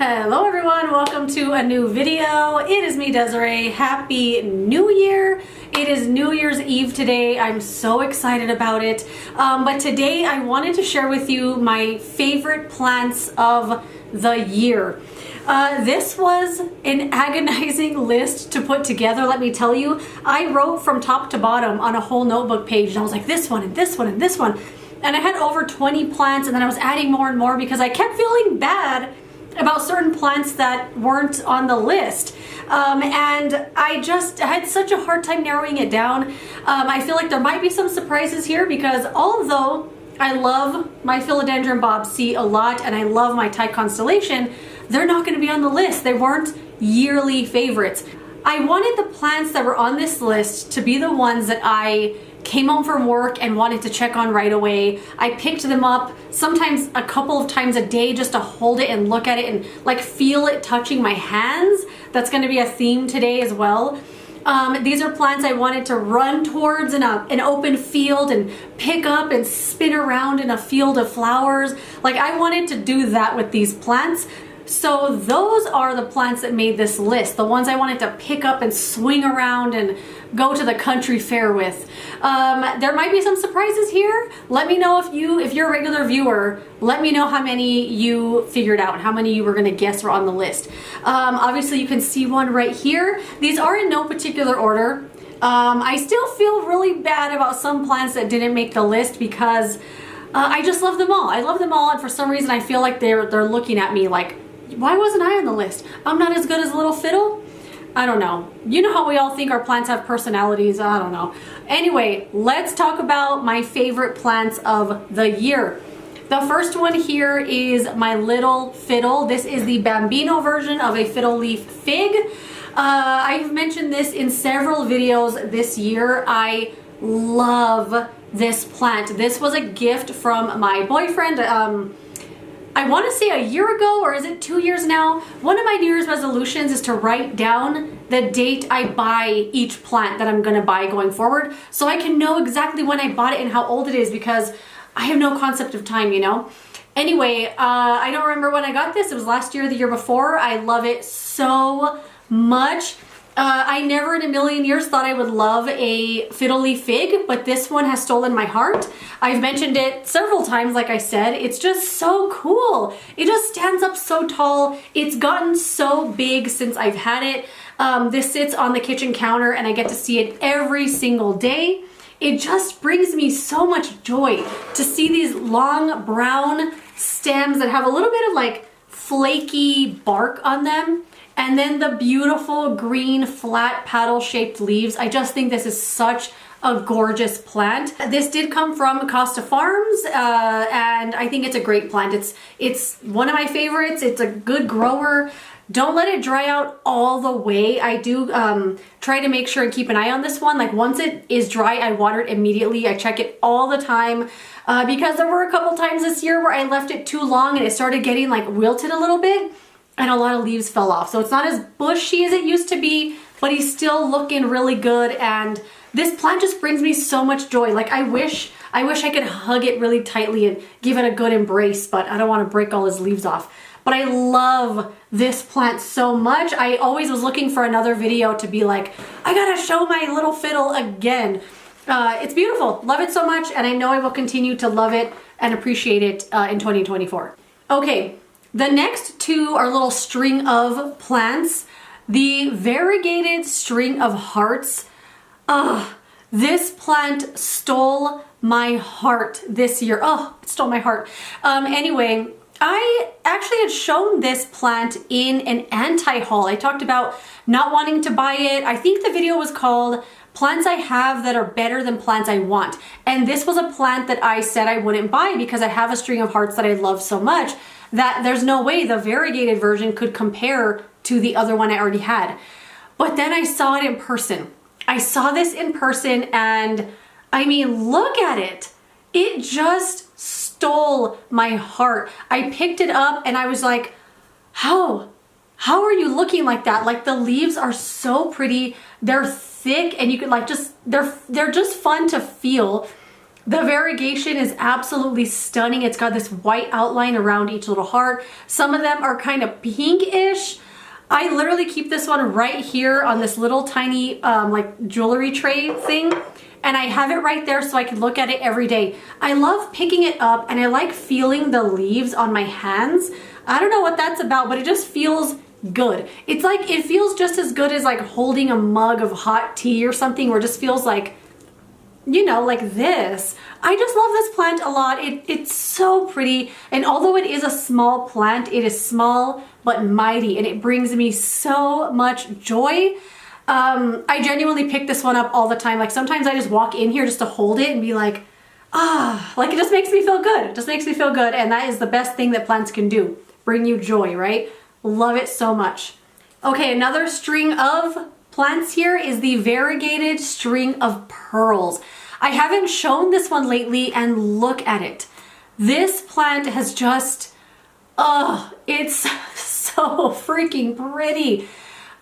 Hello everyone, welcome to a new video. It is me, Desiree. Happy New Year. It is New Year's Eve today. I'm so excited about it. But today I wanted to share with you my favorite plants of the year. This was an agonizing list to put together, let me tell you. I wrote from top to bottom on a whole notebook page, and I was like, this one and this one and this one. And I had over 20 plants, and then I was adding more and more because I kept feeling bad about certain plants that weren't on the list. And I had such a hard time narrowing it down. I feel like there might be some surprises here because although I love my philodendron Bob C a lot and I love my Thai constellation, they're not going to be on the list. They weren't yearly favorites. I wanted the plants that were on this list to be the ones that I came home from work and wanted to check on right away. I picked them up sometimes a couple of times a day just to hold it and look at it and like feel it touching my hands. That's going to be a theme today as well. These are plants I wanted to run towards in an open field and pick up and spin around in a field of flowers. Like I wanted to do that with these plants. So those are the plants that made this list, the ones I wanted to pick up and swing around and go to the country fair with. There might be some surprises here. Let me know if you're a regular viewer, let me know how many you figured out, how many you were gonna guess were on the list. Obviously you can see one right here. These are in no particular order. I still feel really bad about some plants that didn't make the list because I just love them all. I love them all, and for some reason I feel like they're looking at me like, why wasn't I on the list? I'm not as good as Little Fiddle? I don't know. You know how we all think our plants have personalities? I don't know. Anyway, let's talk about my favorite plants of the year. The first one here is my Little Fiddle. This is the bambino version of a Fiddle Leaf Fig. I've mentioned this in several videos this year. I love this plant. This was a gift from my boyfriend. I want to say a year ago, or is it 2 years now? One of my New Year's resolutions is to write down the date I buy each plant that I'm going to buy going forward, so I can know exactly when I bought it and how old it is, because I have no concept of time, you know? Anyway, I don't remember when I got this. It was last year or the year before. I love it so much. I never in a million years thought I would love a Fiddle Leaf Fig, but this one has stolen my heart. I've mentioned it several times, like I said. It's just so cool. It just stands up so tall. It's gotten so big since I've had it. This sits on the kitchen counter and I get to see it every single day. It just brings me so much joy to see these long brown stems that have a little bit of like flaky bark on them. And then the beautiful green flat paddle shaped leaves. I just think this is such a gorgeous plant. This did come from Costa Farms and I think it's a great plant. It's one of my favorites. It's a good grower. Don't let it dry out all the way. I do try to make sure and keep an eye on this one. Like once it is dry, I water it immediately. I check it all the time because there were a couple times this year where I left it too long and it started getting like wilted a little bit. And a lot of leaves fell off. So it's not as bushy as it used to be, but he's still looking really good. And this plant just brings me so much joy. Like I wish I could hug it really tightly and give it a good embrace, but I don't want to break all his leaves off. But I love this plant so much. I always was looking for another video to be like, I gotta show my Little Fiddle again. It's beautiful, love it so much. And I know I will continue to love it and appreciate it in 2024. Okay. The next two are a little string of plants. The variegated string of hearts. This plant stole my heart this year. Oh, it stole my heart. Anyway, I actually had shown this plant in an anti-haul. I talked about not wanting to buy it. I think the video was called Plants I Have That Are Better Than Plants I Want. And this was a plant that I said I wouldn't buy because I have a string of hearts that I love so much that there's no way the variegated version could compare to the other one I already had. But then I saw it in person. I saw this in person and I mean, look at it. It just stole my heart. I picked it up and I was like, how are you looking like that? Like the leaves are so pretty. They're thick and you can like they're just fun to feel. The variegation is absolutely stunning. It's got this white outline around each little heart. Some of them are kind of pinkish. I literally keep this one right here on this little tiny like jewelry tray thing. And I have it right there so I can look at it every day. I love picking it up and I like feeling the leaves on my hands. I don't know what that's about, but it just feels good. It's like, it feels just as good as like holding a mug of hot tea or something, where it just feels like, you know, like this. I just love this plant a lot. It's so pretty. And although it is a small plant, it is small but mighty, and it brings me so much joy. I genuinely pick this one up all the time. Like sometimes I just walk in here just to hold it and be like, ah, like it just makes me feel good. It just makes me feel good. And that is the best thing that plants can do. Bring you joy, right? Love it so much. Okay, another string of plants here is the variegated string of pearls. I haven't shown this one lately, and look at it. This plant has just, oh, it's so freaking pretty.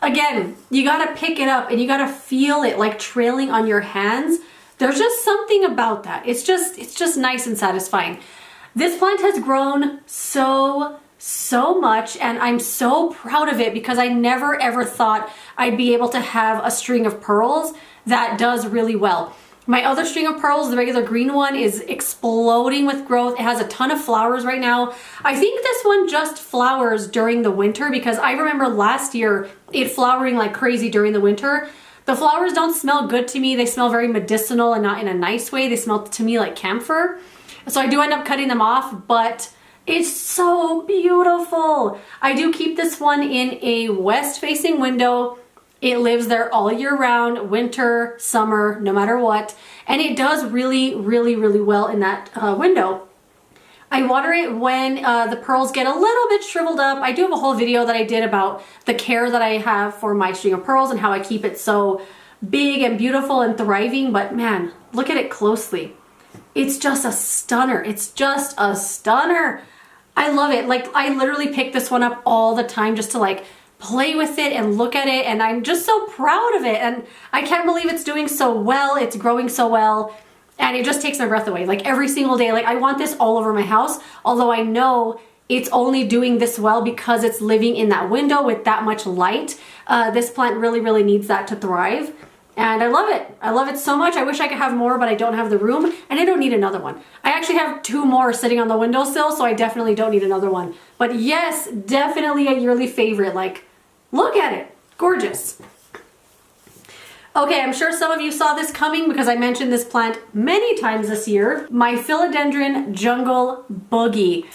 Again, you gotta pick it up and you gotta feel it like trailing on your hands. There's just something about that. It's just nice and satisfying. This plant has grown so much, and I'm so proud of it because I never ever thought I'd be able to have a string of pearls that does really well. My other string of pearls, the regular green one, is exploding with growth. It has a ton of flowers right now. I think this one just flowers during the winter because I remember last year it flowering like crazy during the winter. The flowers don't smell good to me. They smell very medicinal and not in a nice way. They smell to me like camphor. So I do end up cutting them off, but it's so beautiful. I do keep this one in a west-facing window. It lives there all year round, winter, summer, no matter what. And it does really well in that window. I water it when the pearls get a little bit shriveled up. I do have a whole video that I did about the care that I have for my string of pearls and how I keep it so big and beautiful and thriving. But man, look at it closely. It's just a stunner. It's just a stunner. I love it. Like, I literally pick this one up all the time just to like play with it and look at it, and I'm just so proud of it, and I can't believe it's doing so well. It's growing so well, and it just takes my breath away. Like every single day, like I want this all over my house, although I know it's only doing this well because it's living in that window with that much light. This plant really needs that to thrive, and I love it. I love it so much. I wish I could have more, but I don't have the room, and I don't need another one. I actually have 2 more sitting on the windowsill, so I definitely don't need another one. But yes, definitely a yearly favorite. Like, look at it, gorgeous. Okay, I'm sure some of you saw this coming because I mentioned this plant many times this year. My philodendron jungle boogie.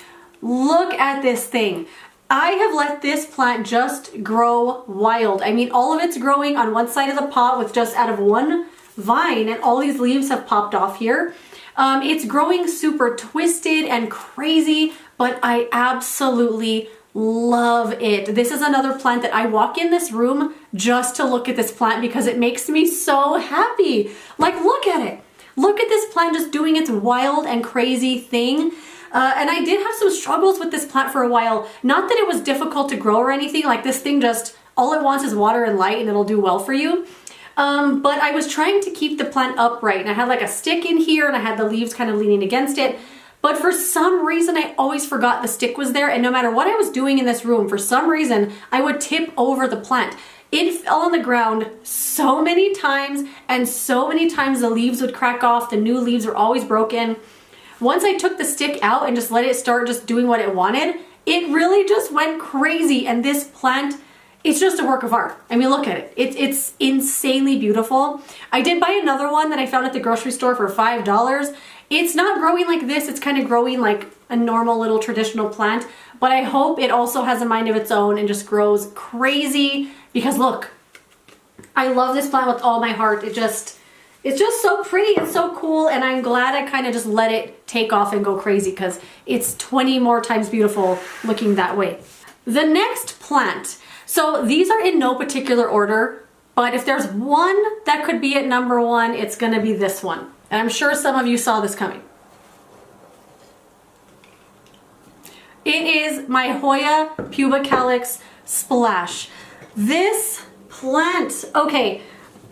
Look at this thing. I have let this plant just grow wild. I mean, all of it's growing on one side of the pot with just out of one vine, and all these leaves have popped off here. It's growing super twisted and crazy, but I absolutely love it. This is another plant that I walk in this room just to look at this plant because it makes me so happy. Like, look at it. Look at this plant just doing its wild and crazy thing. And I did have some struggles with this plant for a while. Not that it was difficult to grow or anything. Like, this thing just, all it wants is water and light, and it'll do well for you. But I was trying to keep the plant upright, and I had like a stick in here, and I had the leaves kind of leaning against it. But for some reason, I always forgot the stick was there, and no matter what I was doing in this room, for some reason, I would tip over the plant. It fell on the ground so many times, and so many times the leaves would crack off. The new leaves were always broken. Once I took the stick out and just let it start just doing what it wanted, it really just went crazy. And this plant, it's just a work of art. I mean, look at it. It's insanely beautiful. I did buy another one that I found at the grocery store for $5. It's not growing like this. It's kind of growing like a normal little traditional plant, but I hope it also has a mind of its own and just grows crazy because look, I love this plant with all my heart. It's just so pretty and so cool, and I'm glad I kind of just let it take off and go crazy because it's 20 more times beautiful looking that way. The next plant, so these are in no particular order, but if there's one that could be at number 1, it's gonna be this one. And I'm sure some of you saw this coming. It is my Hoya pubicalix splash. This plant, okay,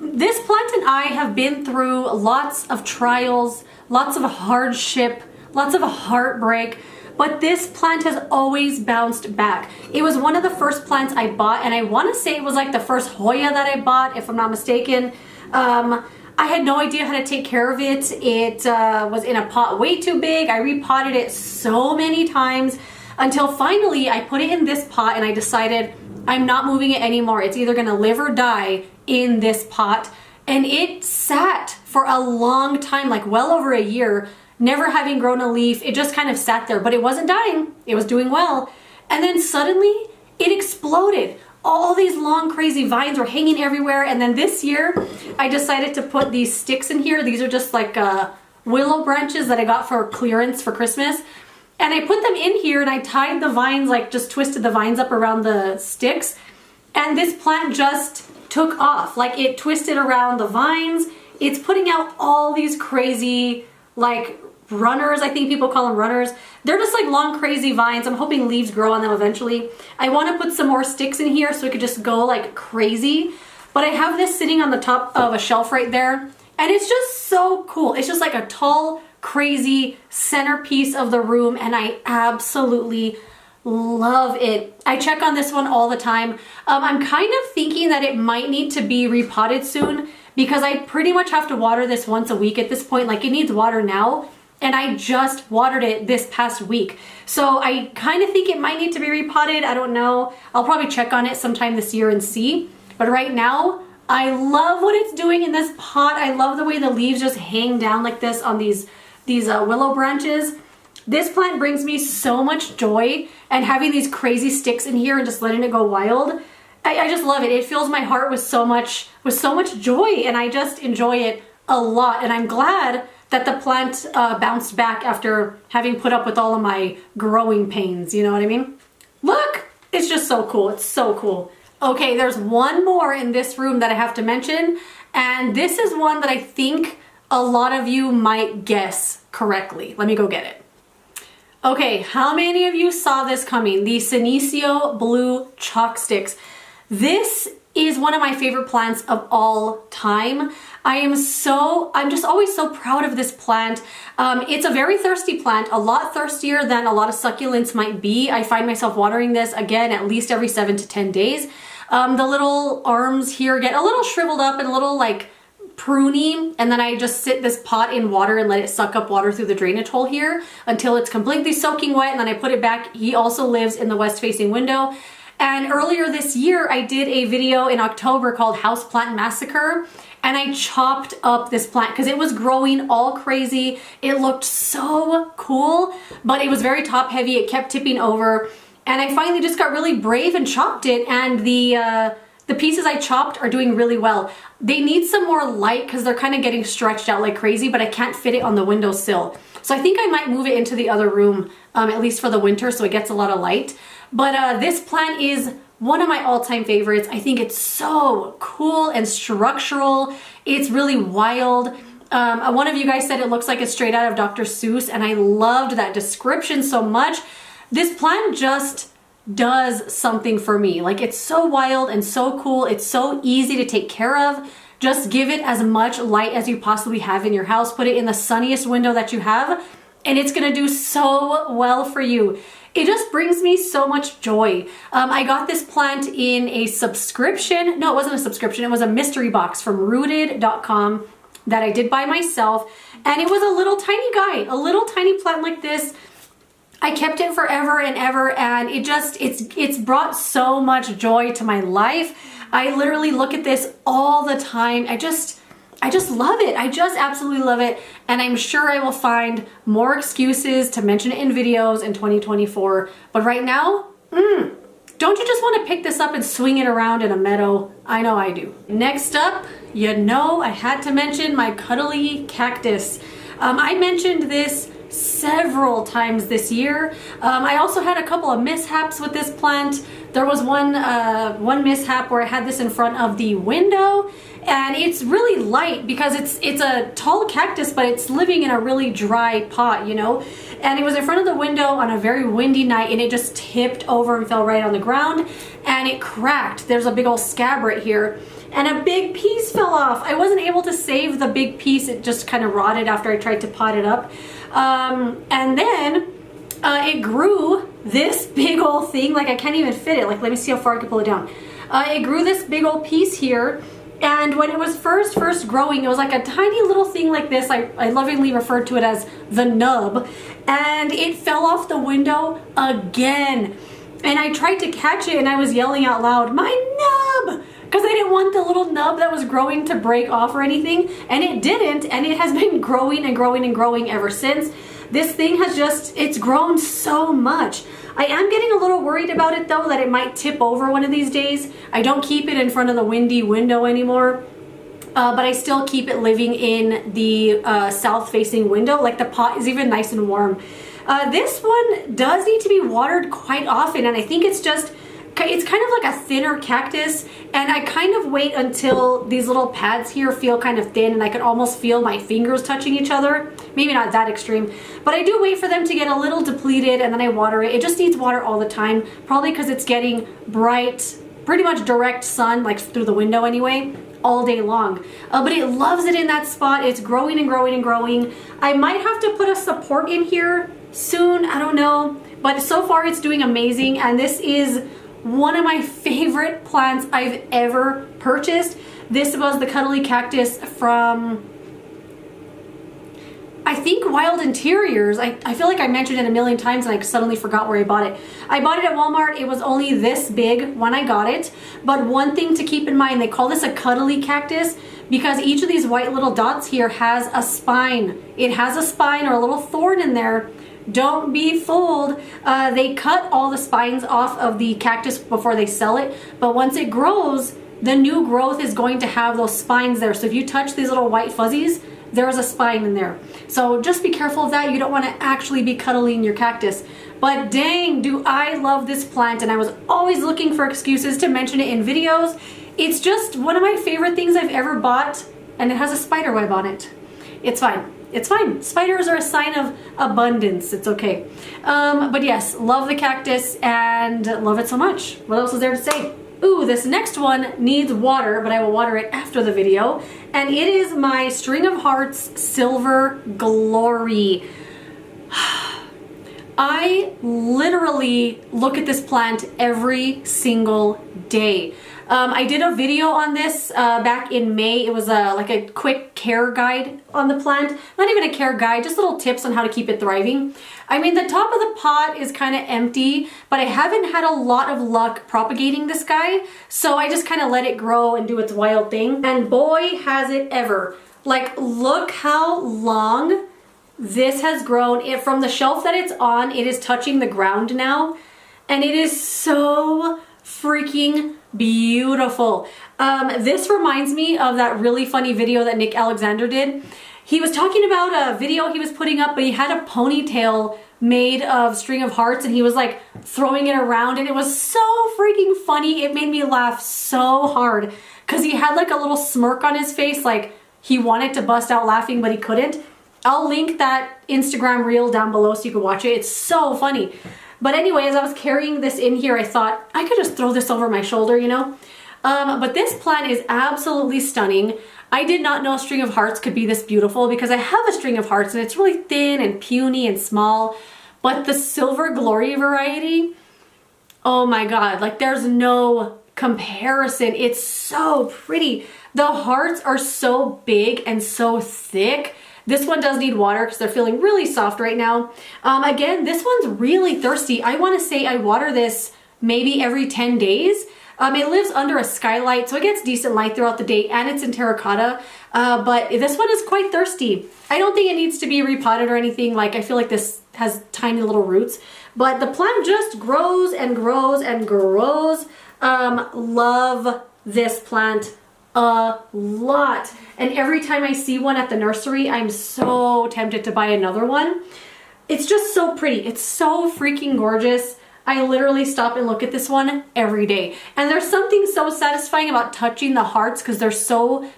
This plant and I have been through lots of trials, lots of hardship, lots of heartbreak, but this plant has always bounced back. It was one of the first plants I bought, and I want to say it was like the first Hoya that I bought, if I'm not mistaken. I had no idea how to take care of it. It was in a pot way too big. I repotted it so many times until finally I put it in this pot and I decided I'm not moving it anymore. It's either gonna live or die in this pot. And it sat for a long time, like well over a year, never having grown a leaf. It just kind of sat there, but it wasn't dying. It was doing well. And then suddenly it exploded. All these long crazy vines were hanging everywhere. And then this year I decided to put these sticks in here. These are just like willow branches that I got for clearance for Christmas. And I put them in here and I tied the vines, like just twisted the vines up around the sticks. And this plant just took off. Like it twisted around the vines. It's putting out all these crazy like runners. I think people call them runners. They're just like long crazy vines. I'm hoping leaves grow on them eventually. I want to put some more sticks in here so it could just go like crazy. But I have this sitting on the top of a shelf right there. And it's just so cool. It's just like a tall, crazy centerpiece of the room, and I absolutely love it. I check on this one all the time. I'm kind of thinking that it might need to be repotted soon because I pretty much have to water this once a week at this point. Like it needs water now, and I just watered it this past week. So I kind of think it might need to be repotted. I don't know. I'll probably check on it sometime this year and see. But right now, I love what it's doing in this pot. I love the way the leaves just hang down like this on these willow branches. This plant brings me so much joy, and having these crazy sticks in here and just letting it go wild, I just love it. It fills my heart with so much joy, and I just enjoy it a lot. And I'm glad that the plant bounced back after having put up with all of my growing pains, you know what I mean? Look, it's just so cool. It's so cool. Okay, there's one more in this room that I have to mention, and this is one that I think a lot of you might guess correctly. Let me go get it. Okay, how many of you saw this coming? The Senecio blue chalksticks. This is one of my favorite plants of all time. I'm just always so proud of this plant. It's a very thirsty plant, a lot thirstier than a lot of succulents might be. I find myself watering this again at least every 7 to 10 days. The little arms here get a little shriveled up and a little like pruny, and then I just sit this pot in water and let it suck up water through the drainage hole here until it's completely soaking wet, and then I put it back. He also lives in the west facing window. And earlier this year I did a video in October called Houseplant Massacre, and I chopped up this plant because it was growing all crazy. It looked so cool, but it was very top heavy. It kept tipping over, and I finally just got really brave and chopped it, and the pieces I chopped are doing really well. They need some more light because they're kind of getting stretched out like crazy, but I can't fit it on the windowsill. So I think I might move it into the other room, at least for the winter, so it gets a lot of light. But this plant is one of my all-time favorites. I think it's so cool and structural. It's really wild. One of you guys said it looks like it's straight out of Dr. Seuss, and I loved that description so much. This plant just does something for me. Like, it's so wild and so cool. It's so easy to take care of. Just give it as much light as you possibly have in your house. Put it in the sunniest window that you have, and it's gonna do so well for you. It just brings me so much joy. I got this plant in a subscription. No, it wasn't a subscription. It was a mystery box from rooted.com that I did by myself. And it was a little tiny guy, a little tiny plant like this. I kept it forever and ever, and it's brought so much joy to my life. I literally look at this all the time. I just love it. I just absolutely love it. And I'm sure I will find more excuses to mention it in videos in 2024. But right now, don't you just want to pick this up and swing it around in a meadow? I know I do. Next up, you know I had to mention my cuddly cactus. I mentioned this several times this year. I also had a couple of mishaps with this plant. There was one mishap where I had this in front of the window, and it's really light because it's a tall cactus, but it's living in a really dry pot, you know? And it was in front of the window on a very windy night, and it just tipped over and fell right on the ground, and it cracked. There's a big old scab right here. and a big piece fell off. I wasn't able to save the big piece. It just kind of rotted after I tried to pot it up. And then it grew this big old thing. Like I can't even fit it. Like let me see how far I can pull it down. It grew this big old piece here. And when it was first growing, it was like a tiny little thing like this. I lovingly referred to it as the nub. And it fell off the window again. And I tried to catch it and I was yelling out loud, my nub! Because I didn't want the little nub that was growing to break off or anything. And it didn't. And it has been growing and growing and growing ever since. This thing has just, it's grown so much. I am getting a little worried about it though, that it might tip over one of these days. I don't keep it in front of the windy window anymore. But I still keep it living in the south facing window. Like the pot is even nice and warm. This one does need to be watered quite often, and I think it's kind of like a thinner cactus, and I kind of wait until these little pads here feel kind of thin and I can almost feel my fingers touching each other. Maybe not that extreme, but I do wait for them to get a little depleted and then I water it. It just needs water all the time, probably because it's getting bright, pretty much direct sun, like through the window anyway, all day long. But it loves it in that spot. It's growing and growing and growing. I might have to put a support in here soon, I don't know, but so far it's doing amazing, and this is one of my favorite plants I've ever purchased. This was the cuddly cactus from, I think, Wild Interiors. I feel like I mentioned it a million times and I suddenly forgot where I bought it. I bought it at Walmart. It was only this big when I got it, but one thing to keep in mind, they call this a cuddly cactus because each of these white little dots here has a spine. It has a spine or a little thorn in there. Don't be fooled. They cut all the spines off of the cactus before they sell it, but once it grows, the new growth is going to have those spines there. So if you touch these little white fuzzies, there is a spine in there. So just be careful of that. You don't want to actually be cuddling your cactus. But dang, do I love this plant, and I was always looking for excuses to mention it in videos. It's just one of my favorite things I've ever bought, and it has a spider web on it. It's fine. It's fine. Spiders are a sign of abundance. It's okay. But yes, love the cactus and love it so much. What else is there to say? Ooh, this next one needs water, but I will water it after the video. And it is my String of Hearts Silver Glory. I literally look at this plant every single day. I did a video on this back in May. It was like a quick care guide on the plant. Not even a care guide, just little tips on how to keep it thriving. I mean, the top of the pot is kind of empty, but I haven't had a lot of luck propagating this guy. So I just kind of let it grow and do its wild thing. And boy, has it ever. Like, look how long this has grown. From the shelf that it's on, it is touching the ground now. And it is so freaking beautiful. This reminds me of that really funny video that Nick Alexander did. He was talking about a video he was putting up, but he had a ponytail made of String of Hearts and he was like throwing it around, and it was so freaking funny. It made me laugh so hard because he had like a little smirk on his face, like he wanted to bust out laughing but he couldn't. I'll link that Instagram reel down below so you can watch it. It's so funny. But anyway, as I was carrying this in here, I thought I could just throw this over my shoulder, you know? But this plant is absolutely stunning. I did not know String of Hearts could be this beautiful because I have a String of Hearts and it's really thin and puny and small. But the Silver Glory variety, oh my God, like there's no comparison. It's so pretty. The hearts are so big and so thick. This one does need water because they're feeling really soft right now. Again, this one's really thirsty. I want to say I water this maybe every 10 days. It lives under a skylight, so it gets decent light throughout the day, and it's in terracotta. But this one is quite thirsty. I don't think it needs to be repotted or anything. Like, I feel like this has tiny little roots. But the plant just grows and grows and grows. Love this plant a lot, and every time I see one at the nursery, I'm so tempted to buy another one. It's just so pretty. It's so freaking gorgeous. I literally stop and look at this one every day, and there's something so satisfying about touching the hearts because they're so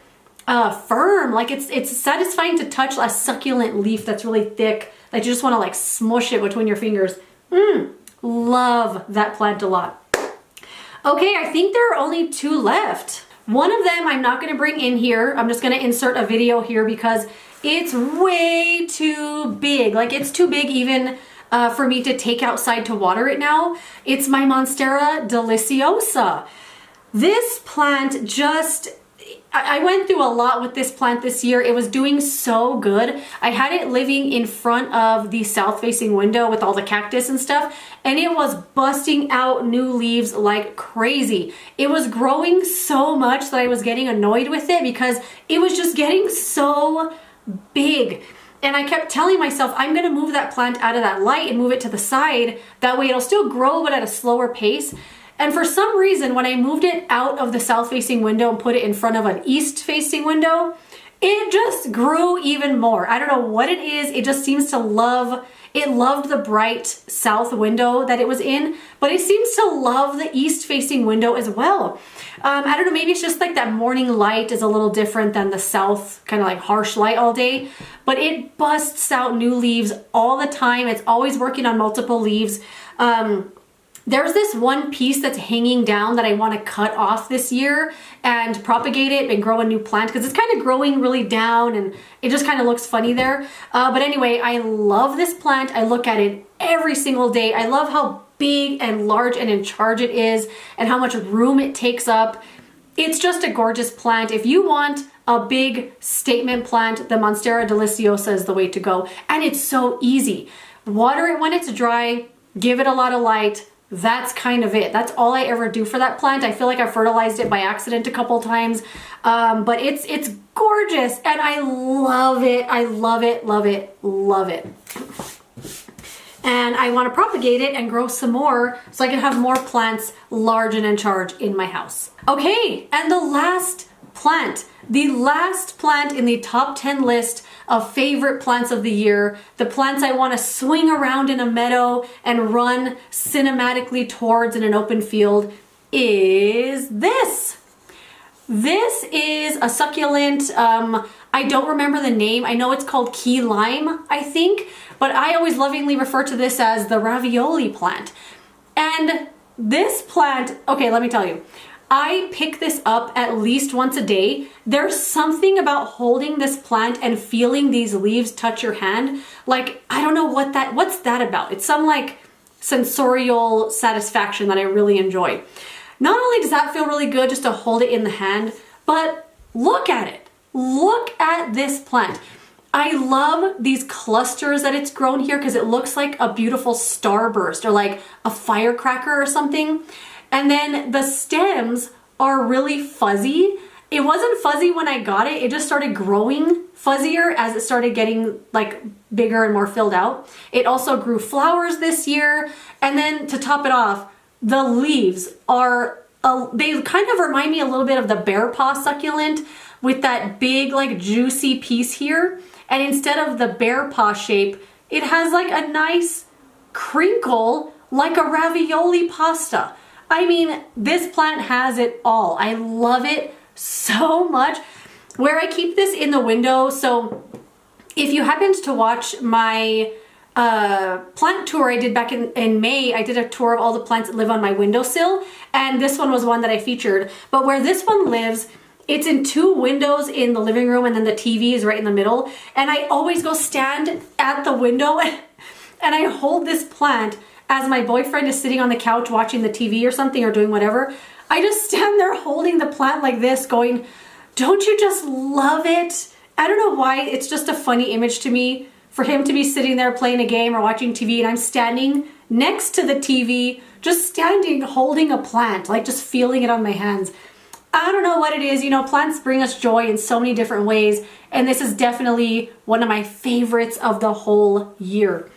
firm. Like it's satisfying to touch a succulent leaf that's really thick, like you just want to like smush it between your fingers. Love that plant a lot. Okay, I think there are only 2 left. One of them I'm not gonna bring in here. I'm just gonna insert a video here because it's way too big. Like it's too big even for me to take outside to water it now. It's my Monstera deliciosa. This plant just, I went through a lot with this plant this year. It was doing so good. I had it living in front of the south facing window with all the cactus and stuff, and it was busting out new leaves like crazy. It was growing so much that I was getting annoyed with it because it was just getting so big. And I kept telling myself, I'm gonna move that plant out of that light and move it to the side. That way it'll still grow, but at a slower pace. And for some reason, when I moved it out of the south-facing window and put it in front of an east-facing window, it just grew even more. I don't know what it is. It just seems to love, it loved the bright south window that it was in, but it seems to love the east-facing window as well. I don't know, maybe it's just like that morning light is a little different than the south, kind of like harsh light all day, but it busts out new leaves all the time. It's always working on multiple leaves. There's this one piece that's hanging down that I want to cut off this year and propagate it and grow a new plant because it's kind of growing really down and it just kind of looks funny there. But anyway, I love this plant. I look at it every single day. I love how big and large and in charge it is and how much room it takes up. It's just a gorgeous plant. If you want a big statement plant, the Monstera deliciosa is the way to go. And it's so easy. Water it when it's dry, give it a lot of light. That's kind of it. That's all I ever do for that plant. I feel like I fertilized it by accident a couple times, but it's gorgeous and I love it. I love it, love it, love it. And I want to propagate it and grow some more so I can have more plants large and in charge in my house. Okay, and the last plant in the top 10 list of favorite plants of the year, the plants I want to swing around in a meadow and run cinematically towards in an open field, is this. This is a succulent. I don't remember the name. I know it's called key lime, I think, but I always lovingly refer to this as the ravioli plant. And this plant, okay, let me tell you, I pick this up at least once a day. There's something about holding this plant and feeling these leaves touch your hand. Like, I don't know what's that about? It's some like sensorial satisfaction that I really enjoy. Not only does that feel really good just to hold it in the hand, but look at it. Look at this plant. I love these clusters that it's grown here because it looks like a beautiful starburst or like a firecracker or something. And then the stems are really fuzzy. It wasn't fuzzy when I got it. It just started growing fuzzier as it started getting like bigger and more filled out. It also grew flowers this year. And then to top it off, the leaves are, they kind of remind me a little bit of the bear paw succulent with that big like juicy piece here. And instead of the bear paw shape, it has like a nice crinkle like a ravioli pasta. I mean, this plant has it all. I love it so much. Where I keep this in the window, so if you happened to watch my plant tour I did back in May, I did a tour of all the plants that live on my windowsill, and this one was one that I featured. But where this one lives, it's in two windows in the living room and then the TV is right in the middle. And I always go stand at the window and I hold this plant as my boyfriend is sitting on the couch watching the TV or something or doing whatever. I just stand there holding the plant like this going, don't you just love it? I don't know why, it's just a funny image to me for him to be sitting there playing a game or watching TV and I'm standing next to the TV, just standing holding a plant, like just feeling it on my hands. I don't know what it is, you know, plants bring us joy in so many different ways, and this is definitely one of my favorites of the whole year.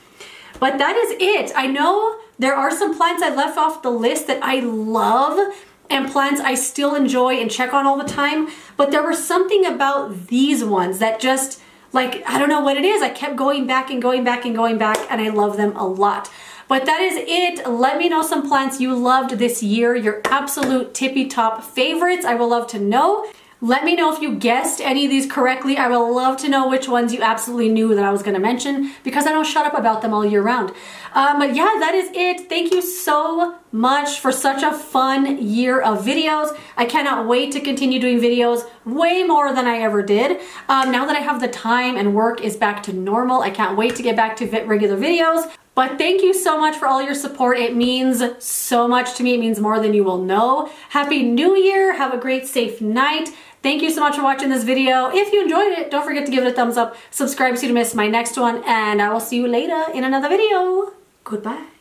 But that is it. I know there are some plants I left off the list that I love and plants I still enjoy and check on all the time, but there was something about these ones that just, like, I don't know what it is. I kept going back and going back and going back, and I love them a lot. But that is it. Let me know some plants you loved this year, your absolute tippy top favorites. I would love to know. Let me know if you guessed any of these correctly. I would love to know which ones you absolutely knew that I was going to mention, because I don't shut up about them all year round. But yeah, that is it. Thank you so much for such a fun year of videos. I cannot wait to continue doing videos, way more than I ever did. Now that I have the time and work is back to normal, I can't wait to get back to regular videos. But thank you so much for all your support. It means so much to me. It means more than you will know. Happy New Year. Have a great, safe night. Thank you so much for watching this video. If you enjoyed it, don't forget to give it a thumbs up, subscribe so you don't miss my next one, and I will see you later in another video. Goodbye.